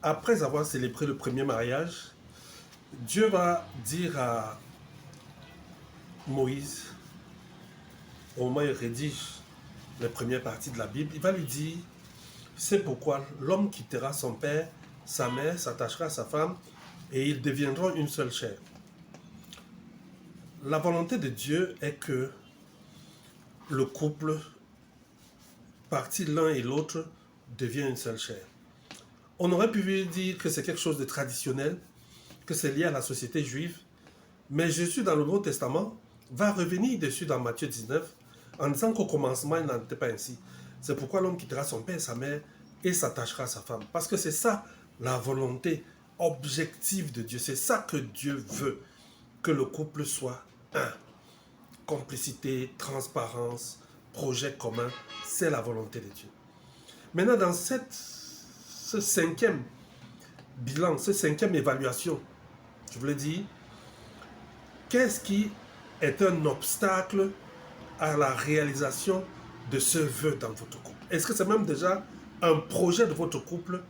après avoir célébré le premier mariage, Dieu va dire à Moïse, au moment où il rédige les premières parties de la Bible, il va lui dire, c'est pourquoi l'homme quittera son père, sa mère, s'attachera à sa femme, et ils deviendront une seule chair. La volonté de Dieu est que le couple, parti l'un et l'autre, devient une seule chair. On aurait pu dire que c'est quelque chose de traditionnel, que c'est lié à la société juive, mais Jésus dans le Nouveau Testament va revenir dessus dans Matthieu 19 en disant qu'au commencement, il n'en était pas ainsi. C'est pourquoi l'homme quittera son père et sa mère et s'attachera à sa femme. Parce que c'est ça la volonté objective de Dieu. C'est ça que Dieu veut, que le couple soit un. Complicité, transparence, projet commun, c'est la volonté de Dieu. Maintenant, dans ce cinquième bilan, ce cinquième évaluation, je voulais dire, qu'est-ce qui est un obstacle à la réalisation de ce vœu dans votre couple? Est-ce que c'est même déjà un projet de votre couple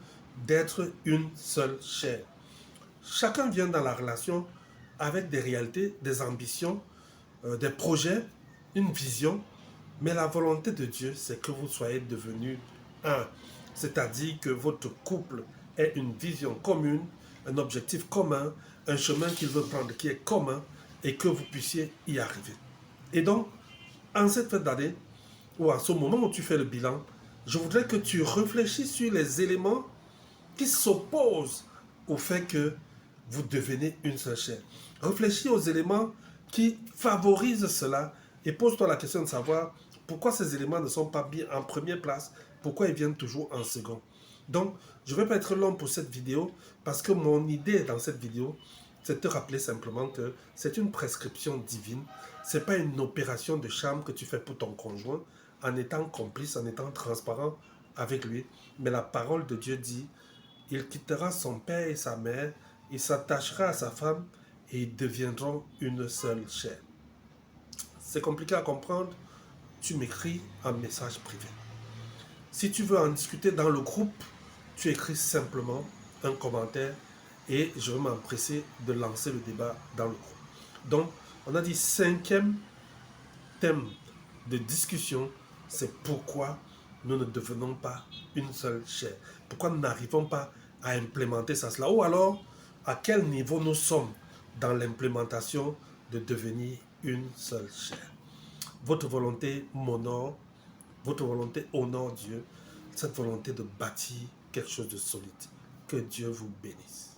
d'être une seule chair? Chacun vient dans la relation avec des réalités, des ambitions, des projets, une vision, mais la volonté de Dieu, c'est que vous soyez devenus un. C'est-à-dire que votre couple ait une vision commune, un objectif commun, un chemin qu'il veut prendre qui est commun et que vous puissiez y arriver. Et donc, en cette fête d'année, ou à ce moment où tu fais le bilan, je voudrais que tu réfléchisses sur les éléments qui s'opposent au fait que vous devenez une seule chair. Réfléchis aux éléments qui favorisent cela et pose-toi la question de savoir pourquoi ces éléments ne sont pas bien en première place, pourquoi ils viennent toujours en second. Donc, je ne vais pas être long pour cette vidéo parce que mon idée dans cette vidéo, c'est de te rappeler simplement que c'est une prescription divine. Ce n'est pas une opération de charme que tu fais pour ton conjoint en étant complice, en étant transparent avec lui. Mais la parole de Dieu dit, il quittera son père et sa mère, il s'attachera à sa femme et ils deviendront une seule chair. C'est compliqué à comprendre, tu m'écris un message privé. Si tu veux en discuter dans le groupe, tu écris simplement un commentaire et je vais m'empresser de lancer le débat dans le groupe. Donc, on a dit cinquième thème de discussion, c'est pourquoi nous ne devenons pas une seule chair. Pourquoi nous n'arrivons pas à implémenter ça, cela. Ou alors, à quel niveau nous sommes dans l'implémentation de devenir une seule chair. Votre volonté m'honore, votre volonté honore Dieu, cette volonté de bâtir quelque chose de solide. Que Dieu vous bénisse.